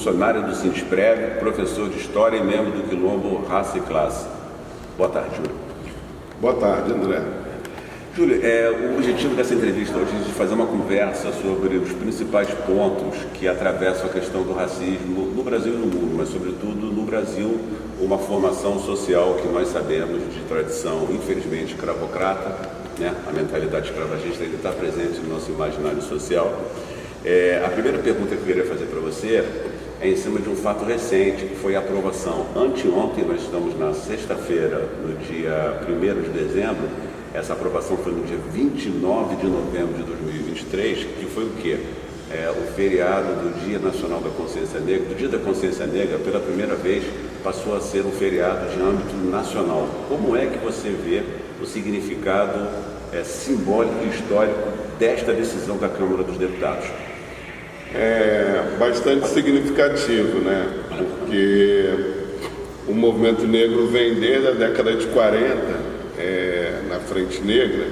funcionário do Sindesprev, professor de História e membro do Quilombo Raça e Classe. Boa tarde, Júlio. Boa tarde, André. Júlio, o objetivo dessa entrevista hoje é de fazer uma conversa sobre os principais pontos que atravessam a questão do racismo no Brasil e no mundo, mas sobretudo no Brasil, uma formação social que nós sabemos de tradição, infelizmente, escravocrata, né? A mentalidade escravagista ainda está presente no nosso imaginário social. A primeira pergunta que eu queria fazer para você é em cima de um fato recente, que foi a aprovação. Anteontem, nós estamos na sexta-feira, no dia 1º de dezembro, essa aprovação foi no dia 29 de novembro de 2023, que foi o quê? O feriado do Dia Nacional da Consciência Negra. Do Dia da Consciência Negra, pela primeira vez, passou a ser um feriado de âmbito nacional. Como é que você vê o significado simbólico e histórico desta decisão da Câmara dos Deputados? É bastante significativo, né? Porque o movimento negro vem desde a década de 40, na Frente Negra,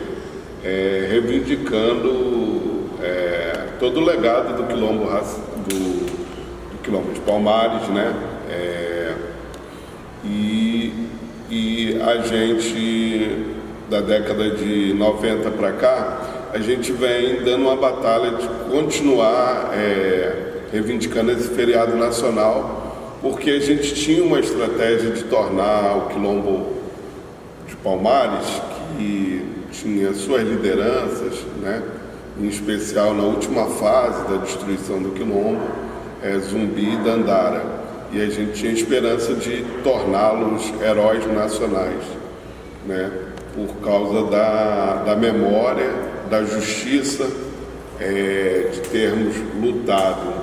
reivindicando todo o legado do Quilombo, do Quilombo de Palmares, né? E a gente, da década de 90 para cá, a gente vem dando uma batalha de continuar reivindicando esse feriado nacional, porque a gente tinha uma estratégia de tornar o Quilombo de Palmares, que tinha suas lideranças, né, em especial na última fase da destruição do Quilombo, Zumbi e Dandara, e a gente tinha esperança de torná-los heróis nacionais, né, por causa da memória, da justiça, de termos lutado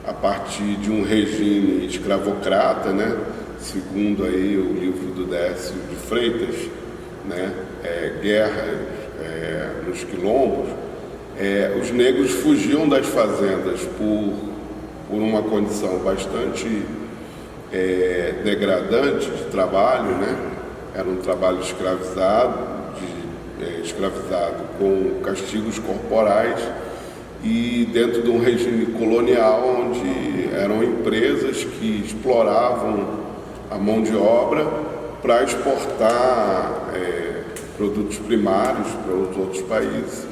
a partir de um regime escravocrata, né, segundo aí o livro do Décio de Freitas, né, Guerra nos Quilombos. Os negros fugiam das fazendas por uma condição bastante degradante de trabalho, né? Era um trabalho escravizado com castigos corporais, e dentro de um regime colonial onde eram empresas que exploravam a mão de obra para exportar produtos primários para os outros países.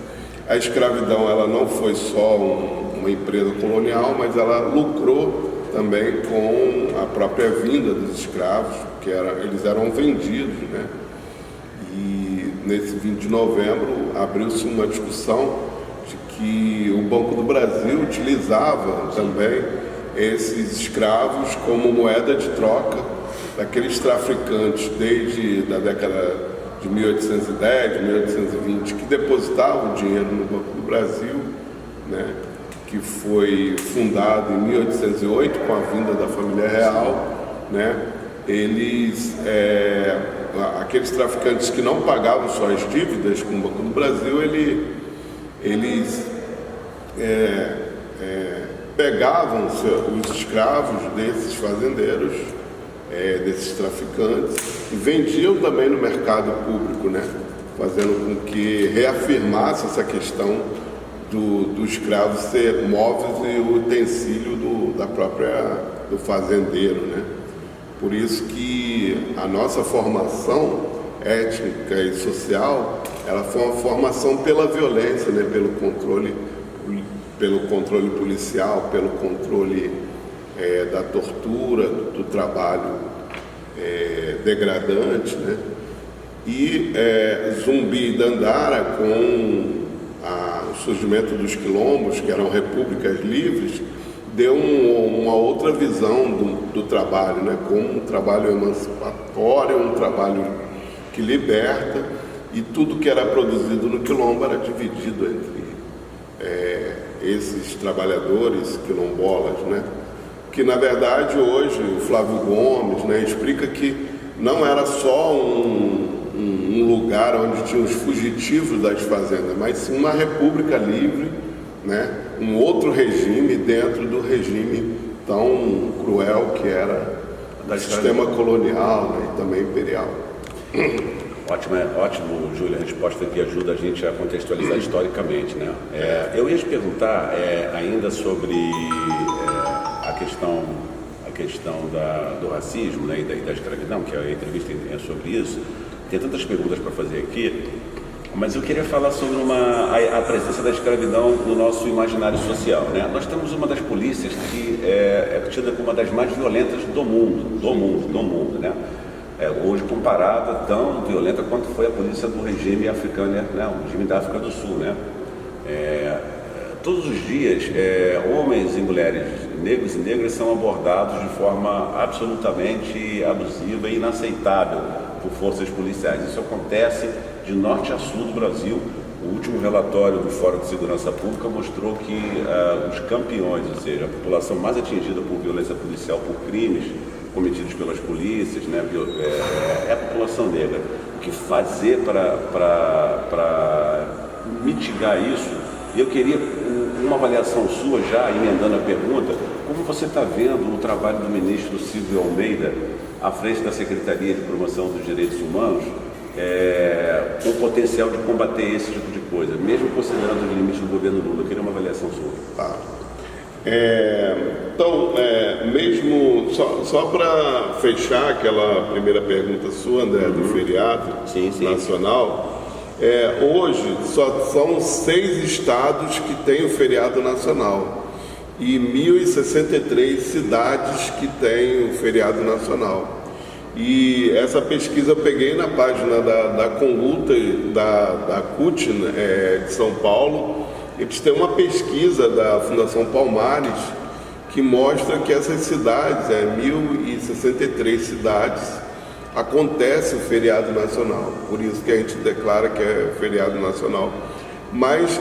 A escravidão, ela não foi só uma empresa colonial, mas ela lucrou também com a própria vinda dos escravos, que eles eram vendidos, né? E nesse 20 de novembro abriu-se uma discussão de que o Banco do Brasil utilizava também esses escravos como moeda de troca daqueles traficantes desde a década de 1810, 1820, que depositavam dinheiro no Banco do Brasil, né, que foi fundado em 1808 com a vinda da família real, né. Aqueles traficantes que não pagavam suas dívidas com o Banco do Brasil, eles pegavam os escravos desses fazendeiros, desses traficantes, e vendiam também no mercado público, né? Fazendo com que reafirmasse essa questão do escravo ser móveis e utensílio do fazendeiro, né? Por isso que a nossa formação étnica e social, ela foi uma formação pela violência, né? Pelo controle policial, pelo controle da tortura, do trabalho degradante, né? E Zumbi e Dandara, com o surgimento dos quilombos, que eram repúblicas livres, deu uma outra visão do trabalho, né? Como um trabalho emancipatório, um trabalho que liberta, e tudo que era produzido no quilombo era dividido entre esses trabalhores quilombolas, né? Que na verdade hoje o Flávio Gomes, né, explica que não era só um lugar onde tinha os fugitivos das fazendas, mas sim uma república livre, né, um outro regime dentro do regime tão cruel que era o sistema colonial, né, e também imperial. Ótimo, Júlio, a resposta que ajuda a gente a contextualizar historicamente, né? Eu ia te perguntar ainda sobre a a questão do racismo, né, e da escravidão, que a entrevista é sobre isso. Tem tantas perguntas para fazer aqui, mas eu queria falar sobre a presença da escravidão no nosso imaginário social, né? Nós temos uma das polícias que é tida como uma das mais violentas do mundo, né? Hoje comparada, tão violenta quanto foi a polícia do regime africano, né? O regime da África do Sul, né? Todos os dias, homens e mulheres, negros e negras, são abordados de forma absolutamente abusiva e inaceitável por forças policiais. Isso acontece de norte a sul do Brasil. O último relatório do Fórum de Segurança Pública mostrou que os campeões, ou seja, a população mais atingida por violência policial, por crimes cometidos pelas polícias, né, é a população negra. O que fazer para mitigar isso? E eu queria uma avaliação sua, já emendando a pergunta, como você está vendo o trabalho do ministro Silvio Almeida à frente da Secretaria de Promoção dos Direitos Humanos, com o potencial de combater esse tipo de coisa, mesmo considerando os limites do governo Lula? Eu queria uma avaliação sua. Tá. Então, mesmo só para fechar aquela primeira pergunta sua, André, do feriado nacional, hoje só são 6 estados que têm o feriado nacional e 1.063 cidades que têm o feriado nacional. E essa pesquisa eu peguei na página da Conluta, da CUT, de São Paulo. Eles têm uma pesquisa da Fundação Palmares que mostra que essas cidades, 1.063 cidades, acontece o feriado nacional. Por isso que a gente declara que é feriado nacional. Mas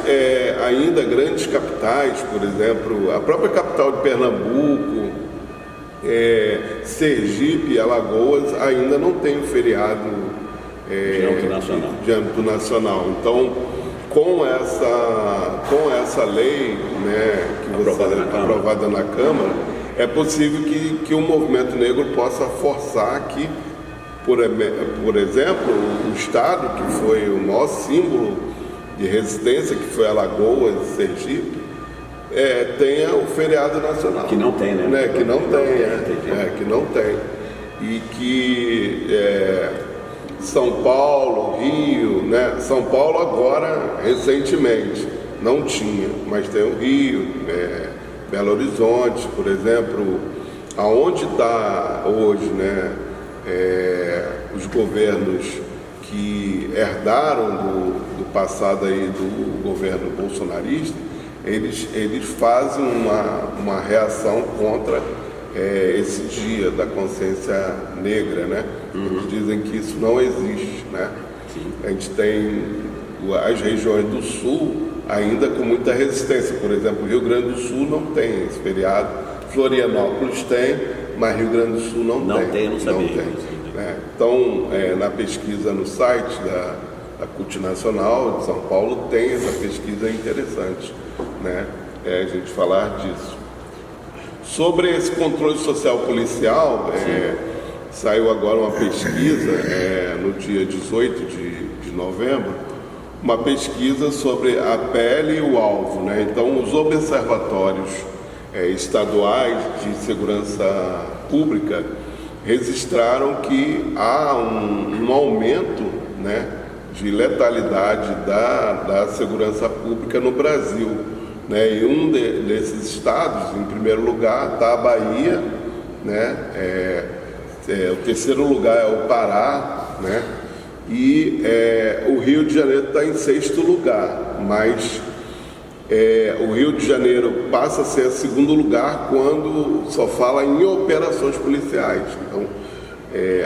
ainda grandes capitais, por exemplo, a própria capital de Pernambuco, Sergipe e Alagoas ainda não tem o feriado de âmbito nacional. Então, com essa lei, né, que aprovada na Câmara, é possível que o movimento negro possa forçar que, por exemplo, o estado que foi o maior símbolo de resistência, que foi Alagoas e Sergipe, tenha o feriado nacional. Que não tem, né? Que não tem. E que São Paulo, Rio, né? São Paulo agora, recentemente, não tinha, mas tem o Rio, Belo Horizonte, por exemplo, aonde está hoje, né? Os governos que herdaram do passado aí do governo bolsonarista, eles fazem uma reação contra esse dia da consciência negra, né? Eles dizem que isso não existe, né? A gente tem as regiões do sul ainda com muita resistência. Por exemplo, Rio Grande do Sul não tem esse feriado, Florianópolis tem, mas Rio Grande do Sul não tem. Não sabia. Então, na pesquisa no site da CUT Nacional de São Paulo tem essa pesquisa interessante, né? A gente falar disso. Sobre esse controle social policial, saiu agora uma pesquisa no dia 18 de novembro, uma pesquisa sobre a pele e o alvo, né? Então, os observatórios estaduais de segurança pública registraram que há um aumento, né, de letalidade da segurança pública no Brasil, né? E um desses estados, em primeiro lugar, está a Bahia, né? O terceiro lugar é o Pará, né? E o Rio de Janeiro está em 6º lugar, mas o Rio de Janeiro passa a ser o 2º lugar quando só fala em operações policiais. Então,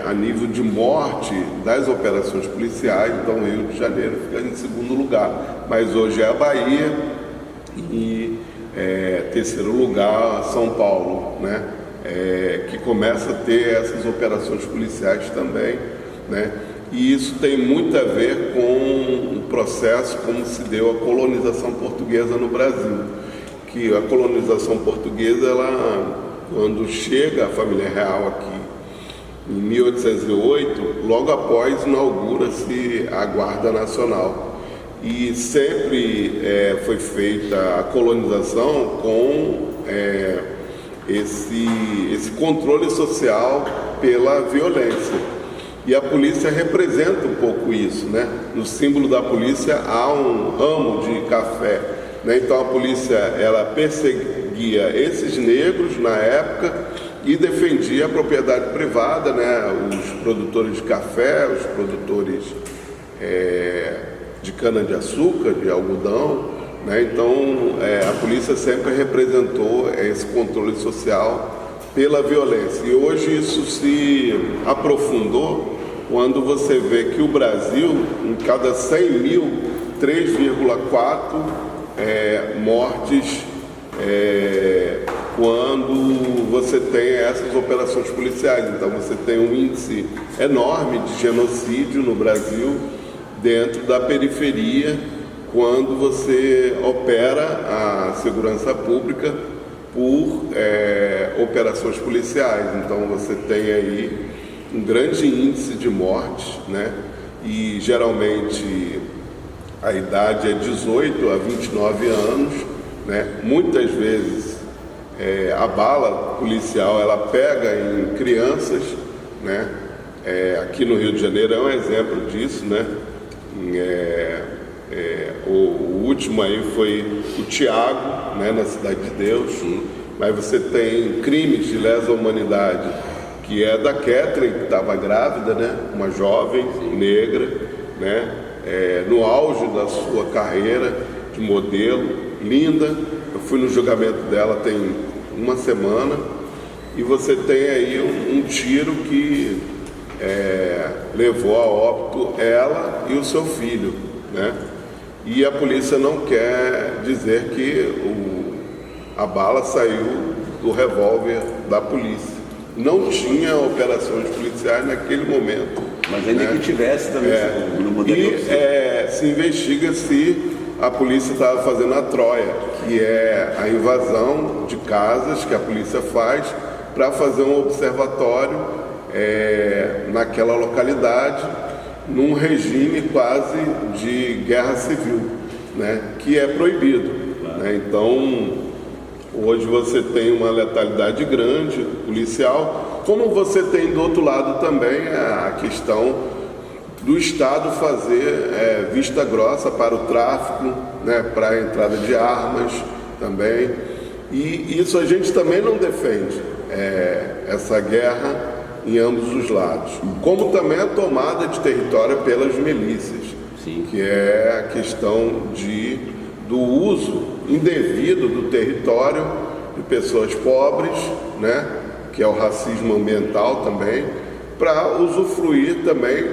a nível de morte das operações policiais, então o Rio de Janeiro fica em 2º lugar. Mas hoje é a Bahia e terceiro lugar São Paulo, né? Que começa a ter essas operações policiais também, né? E isso tem muito a ver com o processo como se deu a colonização portuguesa no Brasil. Que a colonização portuguesa, quando chega a família real aqui em 1808, logo após inaugura-se a Guarda Nacional. E sempre foi feita a colonização com esse controle social pela violência. E a polícia representa um pouco isso, né? No símbolo da polícia há um ramo de café, né? Então a polícia, ela perseguia esses negros na época e defendia a propriedade privada, né? Os produtores de café, os produtores de cana-de-açúcar, de algodão, né? Então a polícia sempre representou esse controle social pela violência. E hoje isso se aprofundou quando você vê que o Brasil, em cada 100 mil, 3,4 mortes quando você tem essas operações policiais. Então você tem um índice enorme de genocídio no Brasil dentro da periferia, quando você opera a segurança pública por operações policiais. Então você tem aí um grande índice de mortes, né? E geralmente a idade é 18 a 29 anos, né? Muitas vezes a bala policial ela pega em crianças, né? Aqui no Rio de Janeiro é um exemplo disso, né? O último aí foi o Tiago, né, na Cidade de Deus. Mas você tem crimes de lesa humanidade, que é da Kathleen, que estava grávida, né, uma jovem negra, né, no auge da sua carreira de modelo, linda. Eu fui no julgamento dela tem uma semana, e você tem aí um tiro que levou a óbito ela e o seu filho, né? E a polícia não quer dizer que a bala saiu do revólver da polícia. Não tinha operações policiais naquele momento. Mas ainda que tivesse também, não mudaria. E se investiga se a polícia estava fazendo a Troia, que é a invasão de casas que a polícia faz para fazer um observatório naquela localidade, num regime quase de guerra civil, né, que é proibido. Né? Então, hoje você tem uma letalidade grande policial, como você tem do outro lado também a questão do Estado fazer vista grossa para o tráfico, né, para a entrada de armas também. E isso a gente também não defende, essa guerra em ambos os lados, como também a tomada de território pelas milícias. Sim. Que é a questão do uso indevido do território de pessoas pobres, né, que é o racismo ambiental também, para usufruir também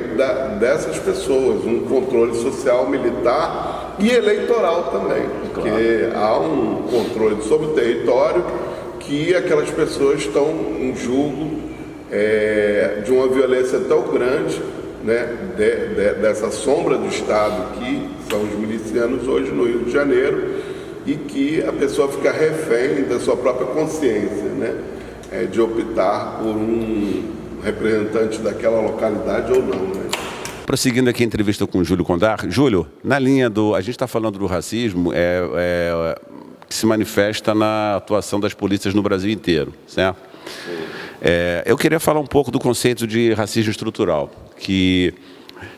dessas pessoas, um controle social, militar e eleitoral também, porque há um controle sobre o território que aquelas pessoas estão em julgo de uma violência tão grande, né, dessa sombra do Estado que são os milicianos hoje no Rio de Janeiro, e que a pessoa fica refém da sua própria consciência, né, de optar por um representante daquela localidade ou não, né. Prosseguindo aqui a entrevista com o Júlio Condar. Júlio, na linha a gente está falando do racismo que se manifesta na atuação das polícias no Brasil inteiro, certo? Sim. Eu queria falar um pouco do conceito de racismo estrutural, que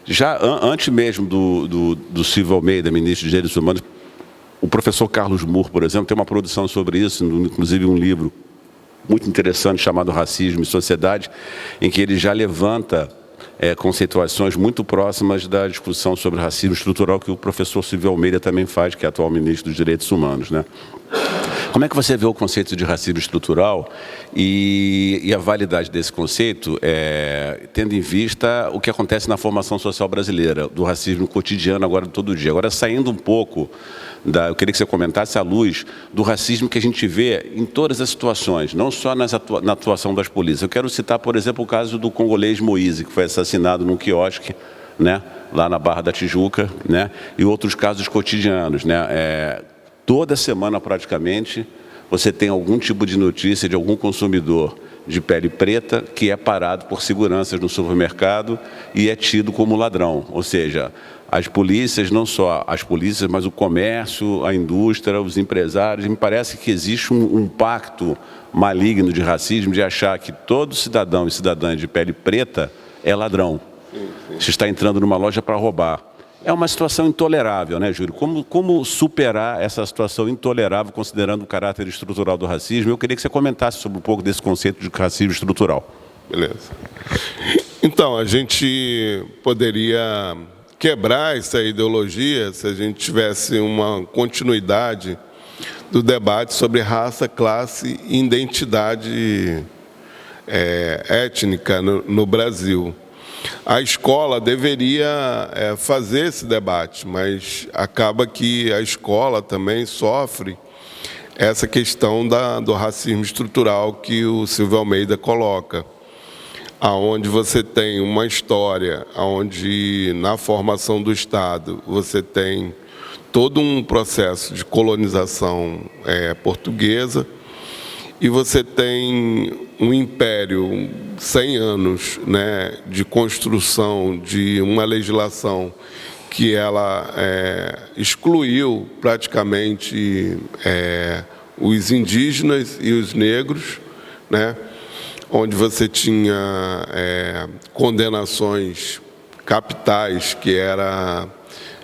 já antes mesmo do Silvio Almeida, ministro de Direitos Humanos, o professor Carlos Moore, por exemplo, tem uma produção sobre isso, inclusive um livro muito interessante chamado Racismo e Sociedade, em que ele já levanta conceituações muito próximas da discussão sobre racismo estrutural que o professor Silvio Almeida também faz, que é atual ministro dos Direitos Humanos, né? Como é que você vê o conceito de racismo estrutural e a validade desse conceito, tendo em vista o que acontece na formação social brasileira, do racismo cotidiano agora todo dia? Agora, saindo um pouco, eu queria que você comentasse à luz do racismo que a gente vê em todas as situações, não só na atuação das polícias. Eu quero citar, por exemplo, o caso do congolês Moise, que foi assassinado num quiosque, né, lá na Barra da Tijuca, né, e outros casos cotidianos, né. Toda semana, praticamente, você tem algum tipo de notícia de algum consumidor de pele preta que é parado por seguranças no supermercado e é tido como ladrão. Ou seja, as polícias, não só as polícias, mas o comércio, a indústria, os empresários, me parece que existe um pacto maligno de racismo de achar que todo cidadão e cidadã de pele preta é ladrão. Você está entrando numa loja para roubar. É uma situação intolerável, né, Júlio? Como superar essa situação intolerável, considerando o caráter estrutural do racismo? Eu queria que você comentasse sobre um pouco desse conceito de racismo estrutural. Beleza. Então, a gente poderia quebrar essa ideologia se a gente tivesse uma continuidade do debate sobre raça, classe e identidade étnica no Brasil. A escola deveria fazer esse debate, mas acaba que a escola também sofre essa questão do racismo estrutural que o Silvio Almeida coloca, aonde você tem uma história, onde na formação do Estado você tem todo um processo de colonização portuguesa, e você tem um império, 100 anos, né, de construção de uma legislação que ela excluiu praticamente os indígenas e os negros, né, onde você tinha condenações capitais, que era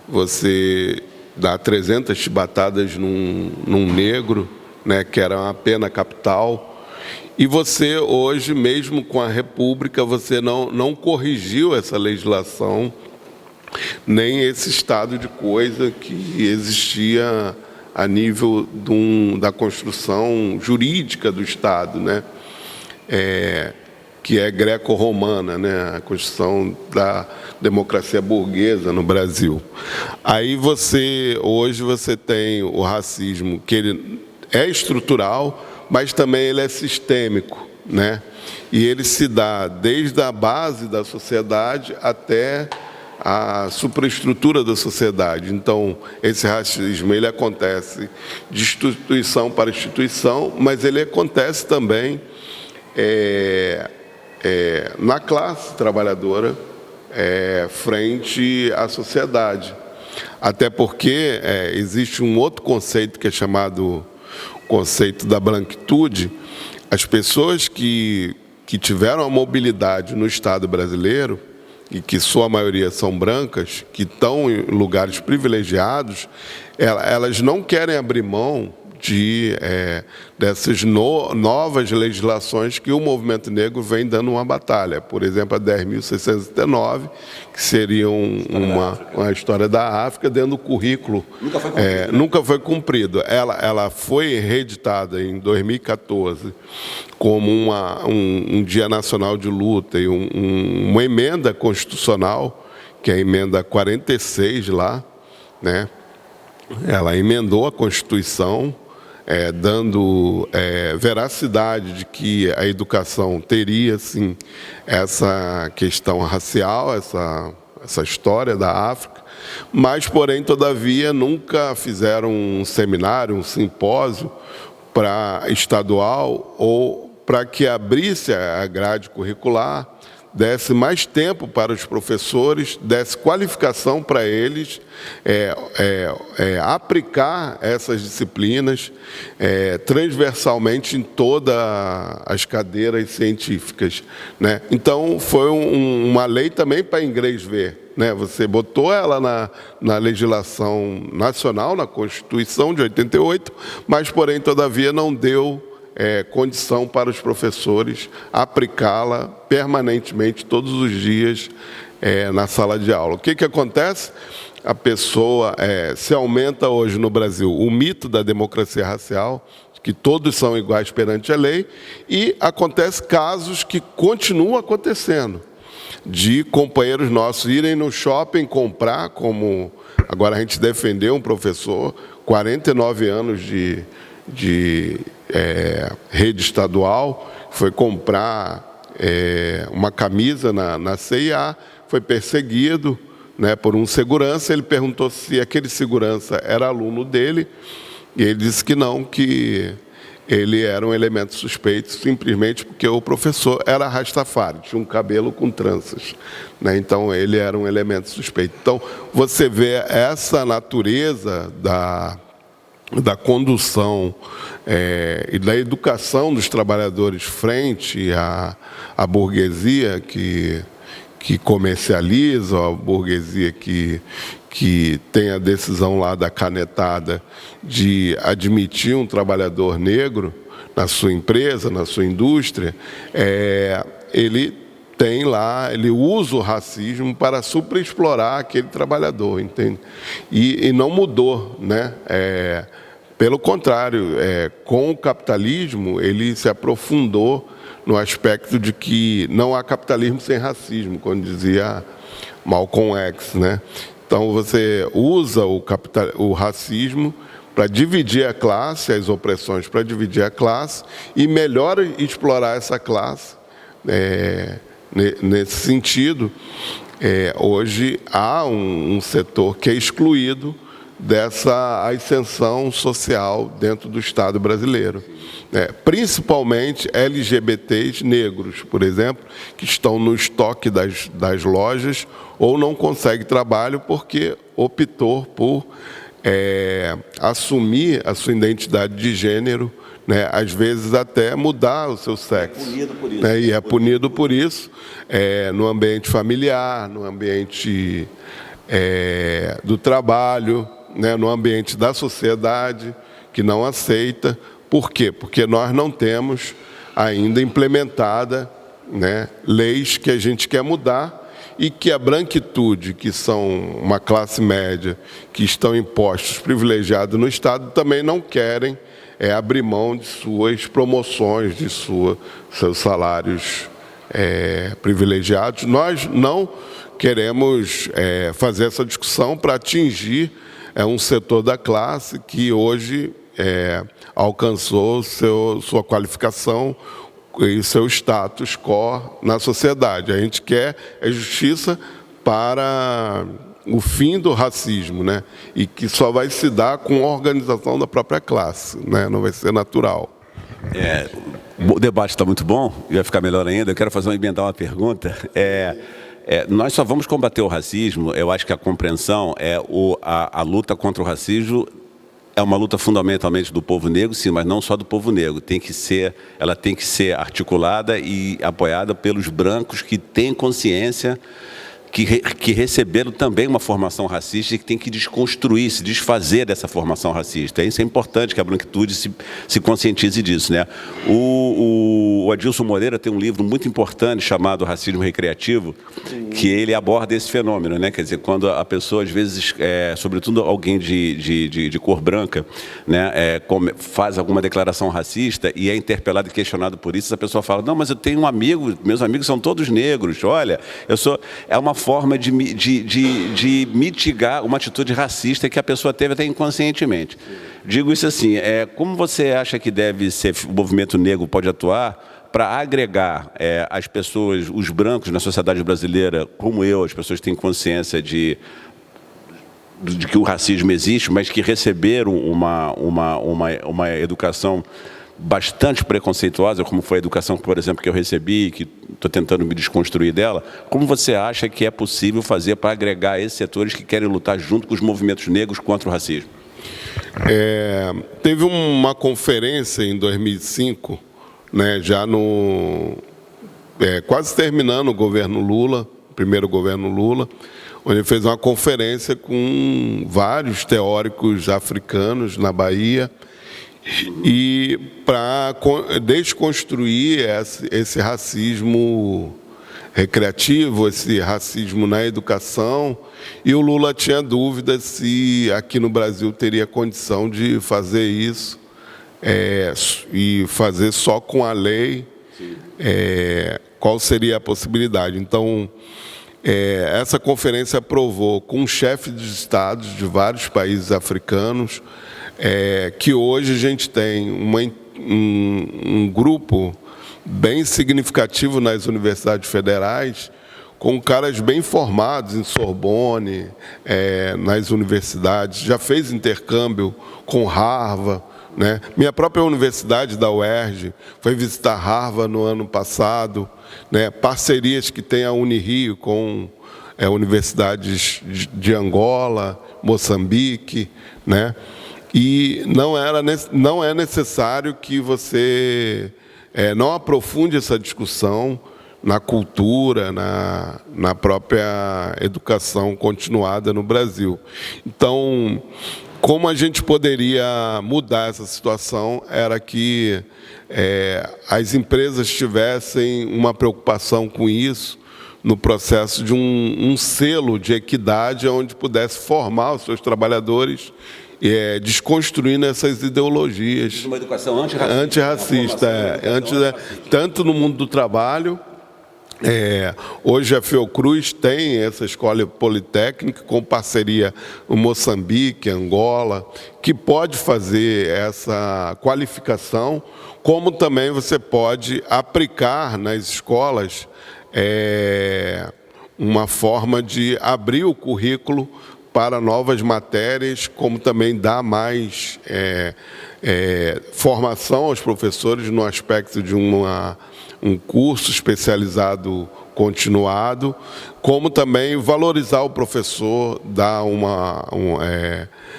você dar 300 chibatadas num negro, né, que era uma pena capital. E você hoje, mesmo com a República, você não corrigiu essa legislação, nem esse estado de coisa que existia a nível da construção jurídica do Estado, né? Que é greco-romana, né? A construção da democracia burguesa no Brasil. Aí hoje você tem o racismo, que ele é estrutural, mas também ele é sistêmico, né? E ele se dá desde a base da sociedade até a superestrutura da sociedade. Então, esse racismo ele acontece de instituição para instituição, mas ele acontece também na classe trabalhadora frente à sociedade. Até porque existe um outro conceito que é chamado conceito da branquitude. As pessoas que tiveram a mobilidade no Estado brasileiro, e que sua maioria são brancas, que estão em lugares privilegiados, elas não querem abrir mão dessas novas legislações que o movimento negro vem dando uma batalha. Por exemplo, a 10.609, que seria uma história da África dentro do currículo. Nunca foi cumprido. Ela foi reeditada em 2014 como um Dia Nacional de Luta e uma emenda constitucional, que é a emenda 46 lá, né? Ela emendou a Constituição, dando veracidade de que a educação teria, sim, essa questão racial, essa história da África, mas, porém, todavia, nunca fizeram um seminário, um simpósio estadual ou para que abrisse a grade curricular, desse mais tempo para os professores, desse qualificação para eles, aplicar essas disciplinas transversalmente em todas as cadeiras científicas, né? Então, foi uma lei também para inglês ver, né? Você botou ela na legislação nacional, na Constituição de 88, mas, porém, todavia, não deu condição para os professores aplicá-la permanentemente, todos os dias, na sala de aula. O que acontece? A pessoa se aumenta hoje no Brasil o mito da democracia racial, que todos são iguais perante a lei, e acontece casos que continuam acontecendo, de companheiros nossos irem no shopping comprar, como agora a gente defendeu um professor, 49 anos de rede estadual, foi comprar uma camisa na CIA, foi perseguido, né, por um segurança. Ele perguntou se aquele segurança era aluno dele, e ele disse que não, que ele era um elemento suspeito simplesmente porque o professor era Rastafari, tinha um cabelo com tranças, né? Então ele era um elemento suspeito. Então você vê essa natureza da condução e da educação dos trabalhadores frente à burguesia que comercializa, a burguesia que tem a decisão lá da canetada de admitir um trabalhador negro na sua empresa, na sua indústria, ele tem lá, ele usa o racismo para superexplorar aquele trabalhador, entende? E não mudou, né? Pelo contrário, com o capitalismo, ele se aprofundou no aspecto de que não há capitalismo sem racismo, como dizia Malcolm X, né? Então você usa o racismo para dividir a classe, as opressões para dividir a classe, e melhor explorar essa classe. Nesse sentido, hoje há um setor que é excluído dessa ascensão social dentro do Estado brasileiro. Principalmente LGBTs negros, por exemplo, que estão no estoque das lojas ou não conseguem trabalho porque optou por assumir a sua identidade de gênero, né, às vezes até mudar o seu sexo. É punido por isso. Né, e é punido por isso no ambiente familiar, no ambiente do trabalho, né, no ambiente da sociedade, que não aceita. Por quê? Porque nós não temos ainda implementada, né, leis que a gente quer mudar e que a branquitude, que são uma classe média, que estão em postos privilegiados no Estado, também não querem abrir mão de suas promoções, de seus salários privilegiados. Nós não queremos fazer essa discussão para atingir um setor da classe que hoje alcançou sua qualificação e seu status quo na sociedade. A gente quer justiça para o fim do racismo, né? E que só vai se dar com a organização da própria classe, né? Não vai ser natural. O debate está muito bom, e vai ficar melhor ainda. Eu quero emendar uma pergunta. Nós só vamos combater o racismo, eu acho que a compreensão a luta contra o racismo é uma luta fundamentalmente do povo negro, sim, mas não só do povo negro. Ela tem que ser articulada e apoiada pelos brancos que têm consciência que receberam também uma formação racista e que tem que desconstruir, se desfazer dessa formação racista. Isso é importante que a branquitude se conscientize disso, né? O Adilson Moreira tem um livro muito importante chamado Racismo Recreativo, que ele aborda esse fenômeno, né? Quer dizer, quando a pessoa, às vezes, sobretudo alguém de cor branca, né, faz alguma declaração racista e é interpelado e questionado por isso, a pessoa fala, não, mas eu tenho um amigo, meus amigos são todos negros, olha, é uma forma de mitigar uma atitude racista que a pessoa teve até inconscientemente. Digo isso assim, como você acha que o movimento negro pode atuar para agregar as pessoas, os brancos na sociedade brasileira, como eu, as pessoas que têm consciência de que o racismo existe, mas que receberam uma educação bastante preconceituosa, como foi a educação, por exemplo, que eu recebi, que estou tentando me desconstruir dela. Como você acha que é possível fazer para agregar esses setores que querem lutar junto com os movimentos negros contra o racismo? Teve uma conferência em 2005, né, já quase terminando o governo Lula, o primeiro governo Lula, onde ele fez uma conferência com vários teóricos africanos na Bahia, e para desconstruir esse racismo recreativo, esse racismo na educação, e o Lula tinha dúvida se aqui no Brasil teria condição de fazer isso, e fazer só com a lei, qual seria a possibilidade. Então, essa conferência aprovou com chefes de estados de vários países africanos, que hoje a gente tem um grupo bem significativo nas universidades federais, com caras bem formados em Sorbonne, nas universidades, já fez intercâmbio com Harvard, né? Minha própria universidade, da UERJ, foi visitar Harvard no ano passado, né? Parcerias que tem a Unirio com universidades de Angola, Moçambique, né? E não é necessário que você não aprofunde essa discussão na cultura, na própria educação continuada no Brasil. Então, como a gente poderia mudar essa situação era que as empresas tivessem uma preocupação com isso, no processo de um selo de equidade onde pudesse formar os seus trabalhadores, desconstruindo essas ideologias. Uma educação antirracista. Tanto no mundo do trabalho. Hoje a Fiocruz tem essa escola politécnica com parceria com Moçambique, Angola, que pode fazer essa qualificação, como também você pode aplicar nas escolas uma forma de abrir o currículo para novas matérias, como também dar mais formação aos professores no aspecto de um curso especializado continuado, como também valorizar o professor, dar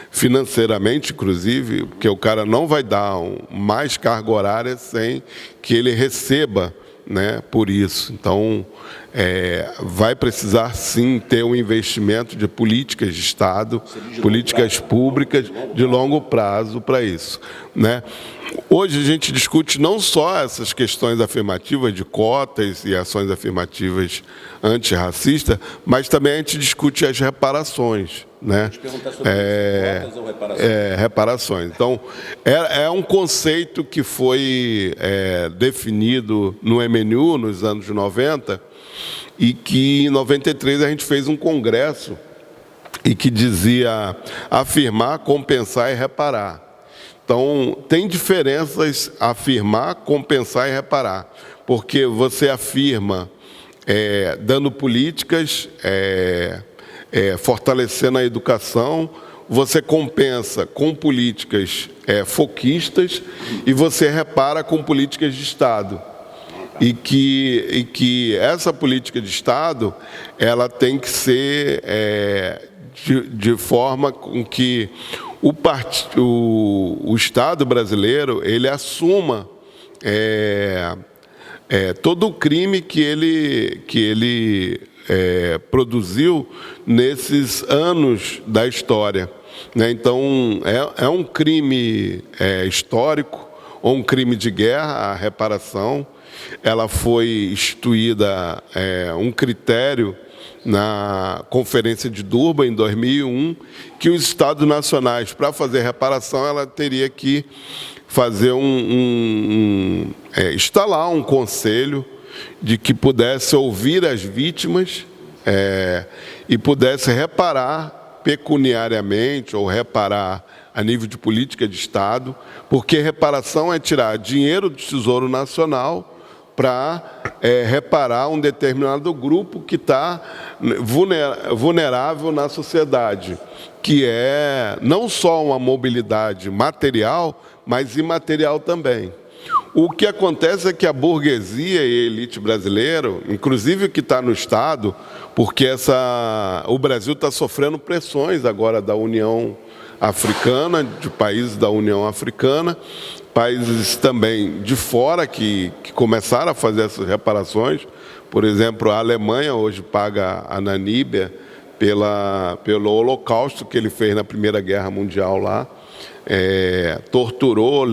financeiramente, inclusive, porque o cara não vai dar mais carga horária sem que ele receba, né, por isso. Então, vai precisar, sim, ter um investimento de políticas de Estado, políticas públicas de longo prazo para isso, né? Hoje a gente discute não só essas questões afirmativas de cotas e ações afirmativas antirracistas, mas também a gente discute as reparações, né? Cotas ou reparações? Reparações. Então, é um conceito que foi definido no MNU nos anos 90 e que em 93 a gente fez um congresso e que dizia afirmar, compensar e reparar. Então, tem diferenças afirmar, compensar e reparar, porque você afirma dando políticas, fortalecendo a educação, você compensa com políticas foquistas e você repara com políticas de Estado. E que essa política de Estado ela tem que ser de forma com que o Estado brasileiro ele assuma todo o crime que ele produziu nesses anos da história, né? Então, é um crime histórico ou um crime de guerra, a reparação. Ela foi instituída um critério na Conferência de Durban, em 2001, que os Estados nacionais, para fazer reparação, ela teria que fazer instalar um conselho de que pudesse ouvir as vítimas e pudesse reparar pecuniariamente ou reparar a nível de política de Estado, porque reparação é tirar dinheiro do Tesouro Nacional para reparar um determinado grupo que está vulnerável na sociedade, que é não só uma mobilidade material, mas imaterial também. O que acontece é que a burguesia e a elite brasileira, inclusive o que está no Estado, porque o Brasil está sofrendo pressões agora da União Africana, de países da União Africana, países também de fora que começaram a fazer essas reparações. Por exemplo, a Alemanha hoje paga a Namíbia pelo holocausto que ele fez na Primeira Guerra Mundial lá. Torturou,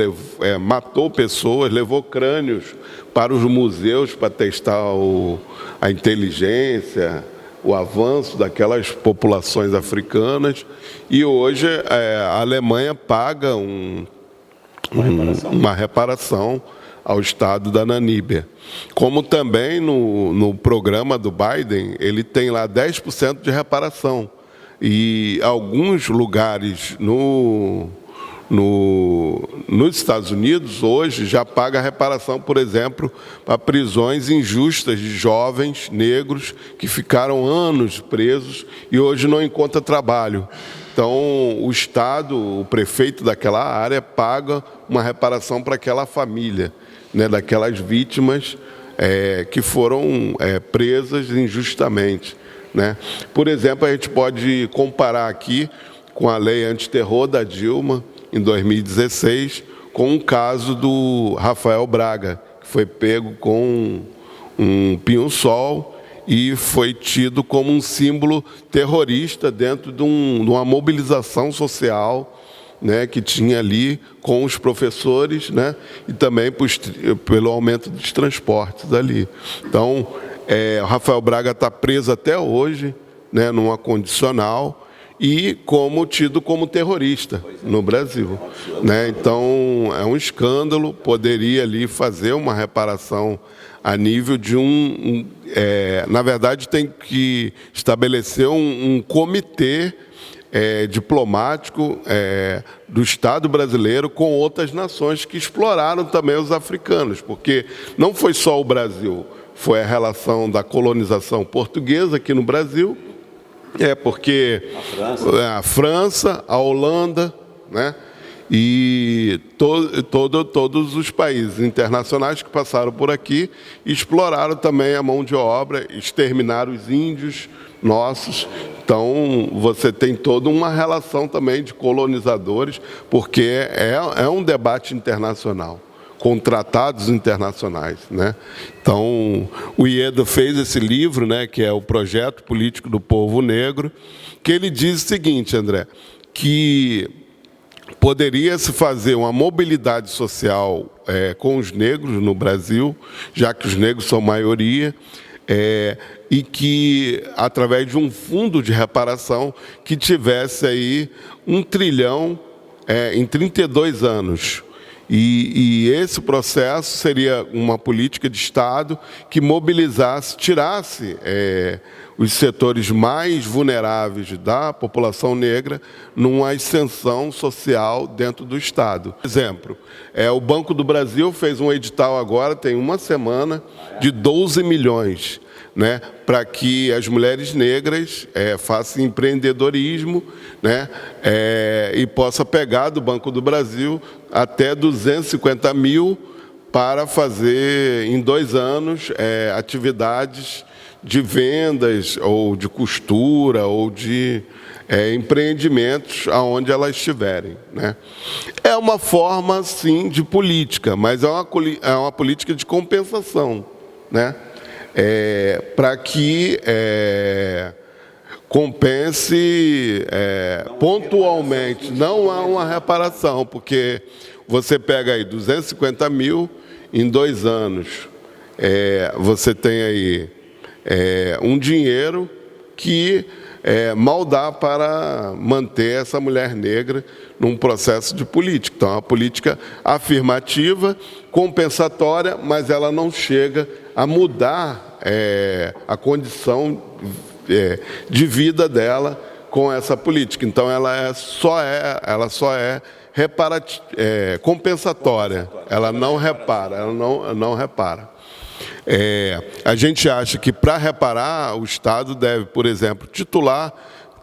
matou pessoas, levou crânios para os museus para testar a inteligência, o avanço daquelas populações africanas. E hoje a Alemanha paga uma reparação ao Estado da Namíbia. Como também no programa do Biden, ele tem lá 10% de reparação. E alguns lugares no nos Estados Unidos, hoje, já paga reparação, por exemplo, para prisões injustas de jovens negros que ficaram anos presos e hoje não encontram trabalho. Então, o Estado, o prefeito daquela área, paga uma reparação para aquela família, né, daquelas vítimas que foram presas injustamente, né? Por exemplo, a gente pode comparar aqui com a lei antiterror da Dilma, em 2016, com um caso do Rafael Braga, que foi pego com um pinho-sol e foi tido como um símbolo terrorista dentro de uma mobilização social, né, que tinha ali com os professores, né, e também pelo aumento dos transportes ali. Então, o Rafael Braga está preso até hoje, né, numa condicional, e tido como terrorista no Brasil, né? Então, é um escândalo, poderia ali fazer uma reparação a nível de na verdade, tem que estabelecer um comitê diplomático do Estado brasileiro com outras nações que exploraram também os africanos, porque não foi só o Brasil, foi a relação da colonização portuguesa aqui no Brasil, porque a França, a Holanda, né, e todos os países internacionais que passaram por aqui exploraram também a mão de obra, exterminaram os índios nossos. Então, você tem toda uma relação também de colonizadores, porque é um debate internacional, com tratados internacionais, né? Então, o Ieda fez esse livro, né, que é o Projeto Político do Povo Negro, que ele diz o seguinte, André, que poderia se fazer uma mobilidade social com os negros no Brasil, já que os negros são maioria, e que, através de um fundo de reparação, que tivesse aí 1 trilhão em 32 anos. E esse processo seria uma política de Estado que mobilizasse, tirasse os setores mais vulneráveis da população negra numa ascensão social dentro do Estado. Por exemplo, o Banco do Brasil fez um edital agora, tem uma semana, de 12 milhões, né, para que as mulheres negras façam empreendedorismo, né, e possa pegar do Banco do Brasil até 250 mil para fazer, em 2 anos, atividades de vendas, ou de costura, ou de empreendimentos aonde elas estiverem, né? É uma forma, sim, de política, mas é uma política de compensação, né? Para que compense pontualmente, não há uma reparação, porque você pega aí 250 mil em 2 anos, você tem aí um dinheiro que mal dá para manter essa mulher negra num processo de política. Então, é uma política afirmativa, compensatória, mas ela não chega a mudar a condição de vida dela com essa política. Então, ela só é compensatória. Ela não repara, ela não repara. A gente acha que, para reparar, o Estado deve, por exemplo, titular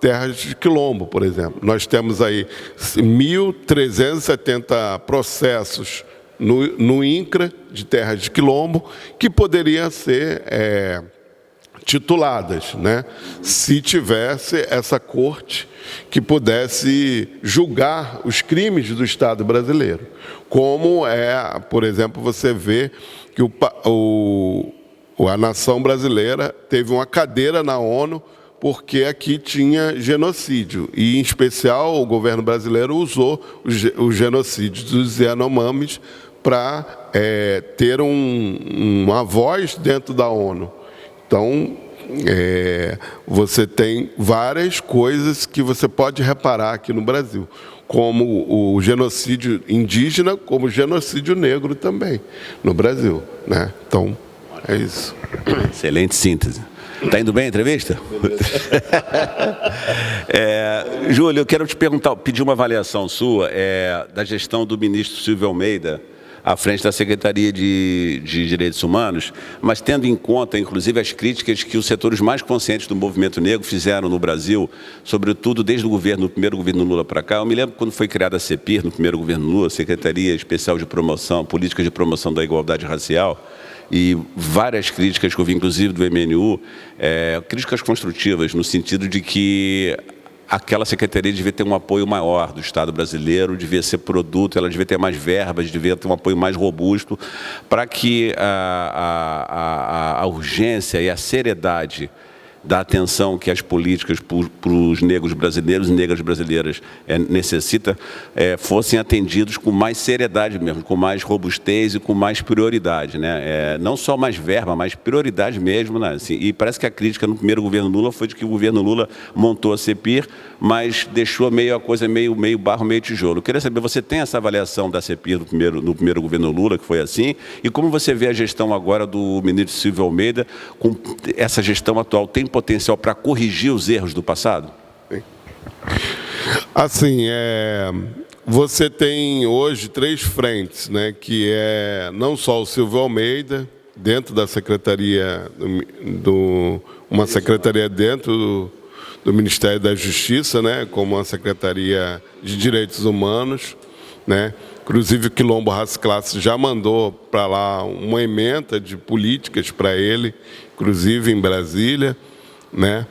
terras de quilombo, por exemplo. Nós temos aí 1.370 processos no INCRA de terras de quilombo que poderiam ser tituladas, né? Se tivesse essa corte que pudesse julgar os crimes do Estado brasileiro. Como por exemplo, você vê que a nação brasileira teve uma cadeira na ONU porque aqui tinha genocídio. E, em especial, o governo brasileiro usou o genocídio dos Yanomamis para ter uma voz dentro da ONU. Então, você tem várias coisas que você pode reparar aqui no Brasil, como o genocídio indígena, como o genocídio negro também no Brasil, né? Então, É isso. Excelente síntese. Está indo bem a entrevista? Júlio, eu quero te perguntar, pedir uma avaliação sua da gestão do ministro Silvio Almeida à frente da Secretaria de Direitos Humanos, mas tendo em conta, inclusive, as críticas que os setores mais conscientes do movimento negro fizeram no Brasil, sobretudo desde o primeiro governo Lula para cá. Eu me lembro quando foi criada a CEPIR, no primeiro governo Lula, Secretaria Especial de Promoção, Políticas de Promoção da Igualdade Racial, e várias críticas que eu vi, inclusive, do MNU, críticas construtivas, no sentido de que aquela secretaria devia ter um apoio maior do Estado brasileiro, devia ser produto, ela devia ter mais verbas, devia ter um apoio mais robusto, para que a urgência e a seriedade da atenção que as políticas para os negros brasileiros e negras brasileiras necessitam, fossem atendidos com mais seriedade mesmo, com mais robustez e com mais prioridade, né? Não só mais verba, mas prioridade mesmo, né? Assim, e parece que a crítica no primeiro governo Lula foi de que o governo Lula montou a CEPIR, mas deixou a coisa meio barro, meio tijolo. Eu queria saber, você tem essa avaliação da CEPIR no primeiro governo Lula, que foi assim, e como você vê a gestão agora do ministro Silvio Almeida, com essa gestão atual, tem potencial para corrigir os erros do passado? Assim, você tem hoje 3 frentes, né, que não só o Silvio Almeida, dentro da secretaria, uma secretaria dentro do Ministério da Justiça, né, como a Secretaria de Direitos Humanos, né, inclusive o Quilombo Raça Classe já mandou para lá uma ementa de políticas para ele, inclusive em Brasília, né?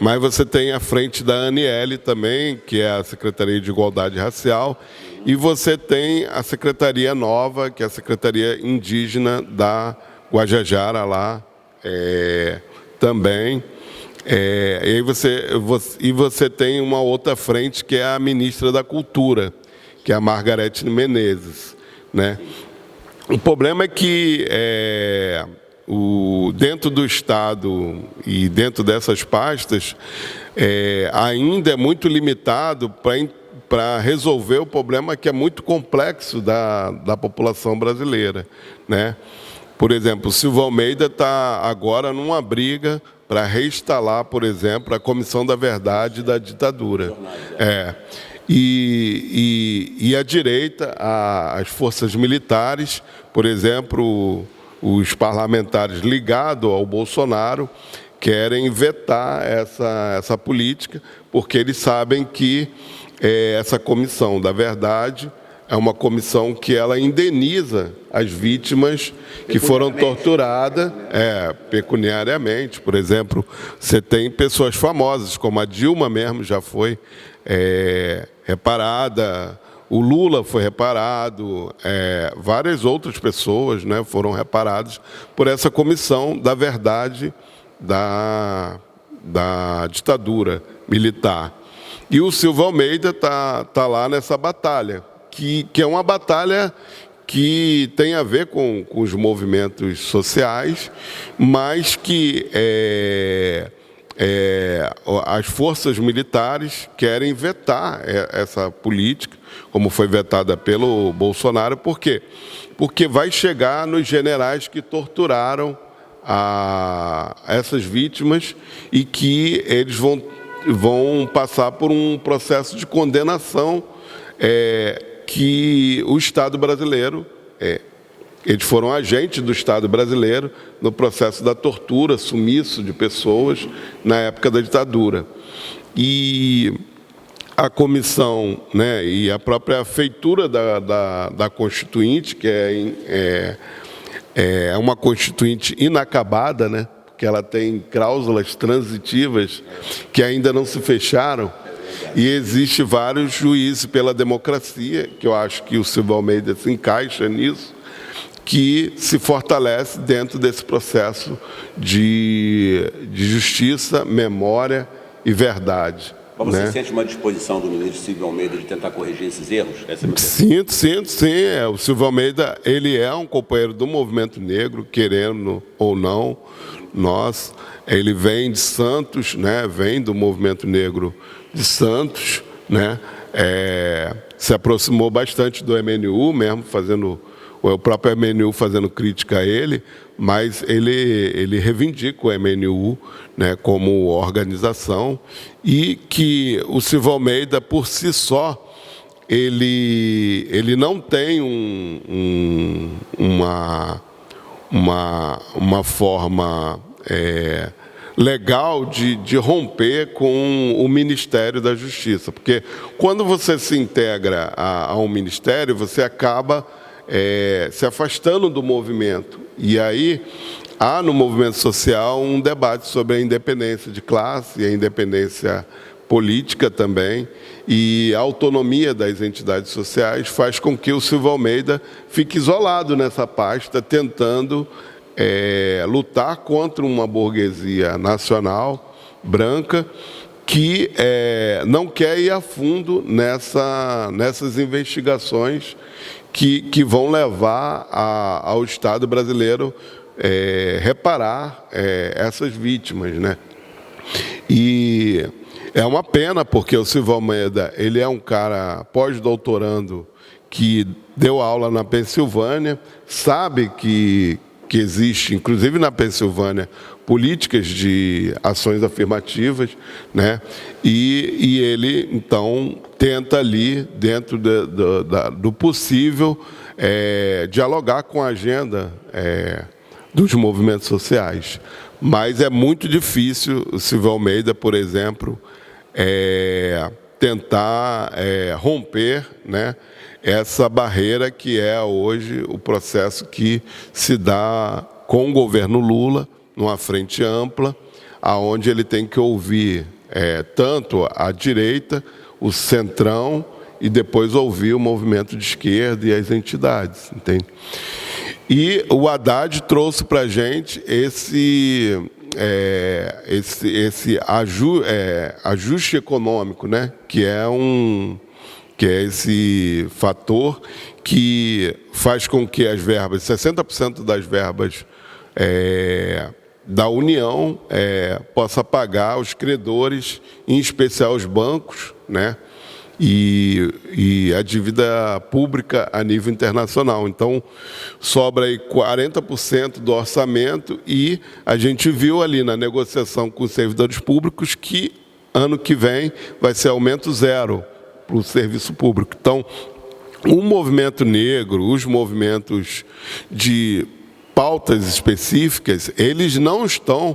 Mas você tem a frente da Aniele também, que é a Secretaria de Igualdade Racial, e você tem a Secretaria nova, que é a Secretaria Indígena da Guajajara lá, também. E você tem uma outra frente, que é a Ministra da Cultura, que é a Margarete Menezes, né? O problema é que dentro do Estado e dentro dessas pastas, ainda é muito limitado para resolver o problema que é muito complexo da população brasileira, né? Por exemplo, o Silvio Almeida está agora numa briga para reinstalar, por exemplo, a Comissão da Verdade da ditadura. E a direita, as forças militares, por exemplo, os parlamentares ligados ao Bolsonaro querem vetar essa política, porque eles sabem que essa Comissão da Verdade é uma comissão que ela indeniza as vítimas que foram torturadas pecuniariamente. Por exemplo, você tem pessoas famosas, como a Dilma mesmo já foi reparada, o Lula foi reparado, várias outras pessoas, né, foram reparadas por essa Comissão da Verdade da ditadura militar. E o Silvio Almeida tá lá nessa batalha, que é uma batalha que tem a ver com os movimentos sociais, mas que as forças militares querem vetar essa política, como foi vetada pelo Bolsonaro. Por quê? Porque vai chegar nos generais que torturaram essas vítimas e que eles vão passar por um processo de condenação que o Estado brasileiro, eles foram agentes do Estado brasileiro no processo da tortura, sumiço de pessoas na época da ditadura. E a comissão, né, e a própria feitura da Constituinte, que é uma Constituinte inacabada, né, porque ela tem cláusulas transitivas que ainda não se fecharam, e existe vários juízes pela democracia, que eu acho que o Silvio Almeida se encaixa nisso, que se fortalece dentro desse processo de justiça, memória e verdade. Mas você, né? sente uma disposição do ministro Silvio Almeida de tentar corrigir esses erros? Sinto, sim. O Silvio Almeida, ele é um companheiro do movimento negro, querendo ou não, ele vem de Santos, né? Vem do movimento negro de Santos, né? Se aproximou bastante do MNU, mesmo fazendo o próprio MNU fazendo crítica a ele, mas ele reivindica o MNU, né, como organização, e que o Silvio Almeida, por si só, ele não tem uma forma legal de romper com o Ministério da Justiça, porque quando você se integra a um ministério, você acaba se afastando do movimento. E aí há no movimento social um debate sobre a independência de classe, a independência política também, e a autonomia das entidades sociais faz com que o Silvio Almeida fique isolado nessa pasta, tentando lutar contra uma burguesia nacional, branca, que não quer ir a fundo nessas investigações que vão levar ao Estado brasileiro reparar essas vítimas, né? E é uma pena, porque o Silvio Almeida, ele é um cara pós-doutorando que deu aula na Pensilvânia, sabe que existe, inclusive na Pensilvânia, políticas de ações afirmativas, né? E ele, então, tenta ali, dentro do possível, dialogar com a agenda dos movimentos sociais. Mas é muito difícil o Silvio Almeida, por exemplo, tentar romper, né, essa barreira que é hoje o processo que se dá com o governo Lula, numa frente ampla, aonde ele tem que ouvir tanto a direita, o centrão, e depois ouvir o movimento de esquerda e as entidades, entende? E o Haddad trouxe para a gente esse ajuste econômico, né? que é esse fator que faz com que as verbas, 60% das verbas da União possa pagar os credores, em especial os bancos, né? E a dívida pública a nível internacional. Então, sobra aí 40% do orçamento, e a gente viu ali na negociação com os servidores públicos que ano que vem vai ser aumento zero para o serviço público. Então, o movimento negro, os movimentos de pautas específicas, eles não estão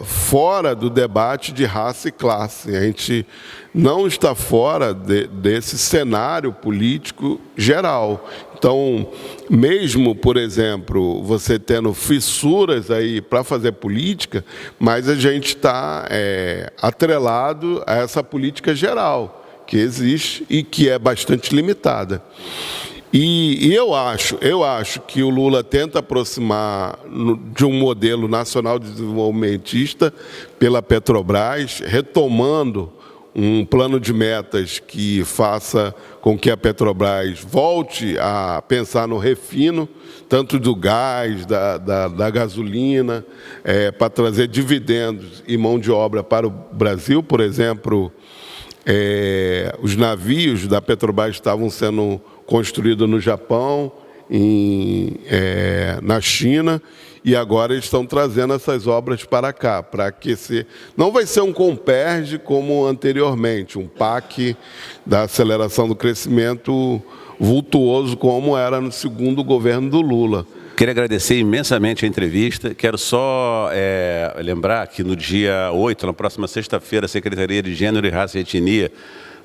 fora do debate de raça e classe. A gente não está fora desse cenário político geral. Então, mesmo, por exemplo, você tendo fissuras aí para fazer política, mas a gente está atrelado a essa política geral que existe e que é bastante limitada. E eu acho que o Lula tenta aproximar de um modelo nacional desenvolvimentista pela Petrobras, retomando um plano de metas que faça com que a Petrobras volte a pensar no refino, tanto do gás, da gasolina, para trazer dividendos e mão de obra para o Brasil. Por exemplo, os navios da Petrobras estavam sendo construído no Japão, na China, e agora eles estão trazendo essas obras para cá, para aquecer. Não vai ser um Comperj como anteriormente, um PAC da aceleração do crescimento vultuoso, como era no segundo governo do Lula. Queria agradecer imensamente a entrevista. Quero só lembrar que no dia 8, na próxima sexta-feira, a Secretaria de Gênero e Raça e Etnia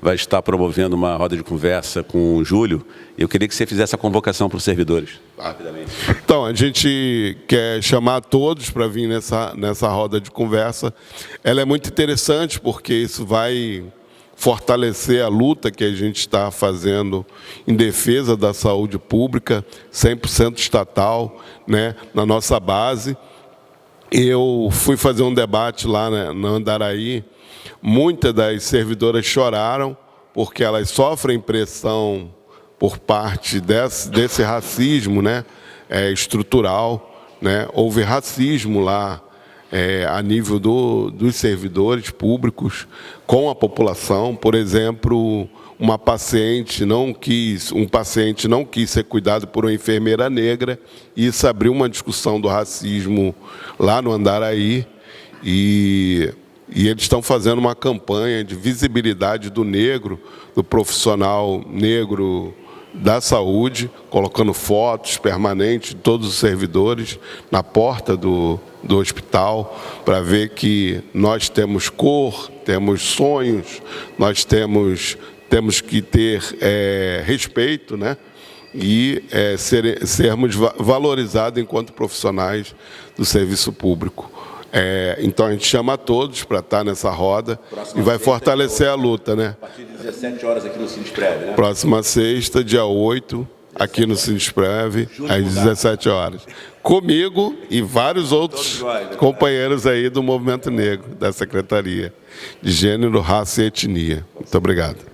vai estar promovendo uma roda de conversa com o Júlio. Eu queria que você fizesse a convocação para os servidores, rapidamente. Então, a gente quer chamar todos para vir nessa roda de conversa. Ela é muito interessante porque isso vai fortalecer a luta que a gente está fazendo em defesa da saúde pública, 100% estatal, né, na nossa base. Eu fui fazer um debate lá na Andaraí. Muitas das servidoras choraram porque elas sofrem pressão por parte desse racismo, né, estrutural, né? Houve racismo lá a nível dos servidores públicos com a população. Por exemplo, um paciente não quis ser cuidado por uma enfermeira negra, e isso abriu uma discussão do racismo lá no Andaraí, e eles estão fazendo uma campanha de visibilidade do negro, do profissional negro da saúde, colocando fotos permanentes de todos os servidores na porta do hospital, para ver que nós temos cor, temos sonhos, nós temos que ter respeito, né? E sermos valorizados enquanto profissionais do serviço público. Então a gente chama a todos para estar nessa roda e vai fortalecer a luta, né? A partir de 17 horas aqui no Sindesprev, né? Próxima sexta, dia 8, aqui no Sindesprev, às 17 horas. Comigo e vários outros companheiros aí do Movimento Negro, da Secretaria de Gênero, Raça e Etnia. Muito obrigado.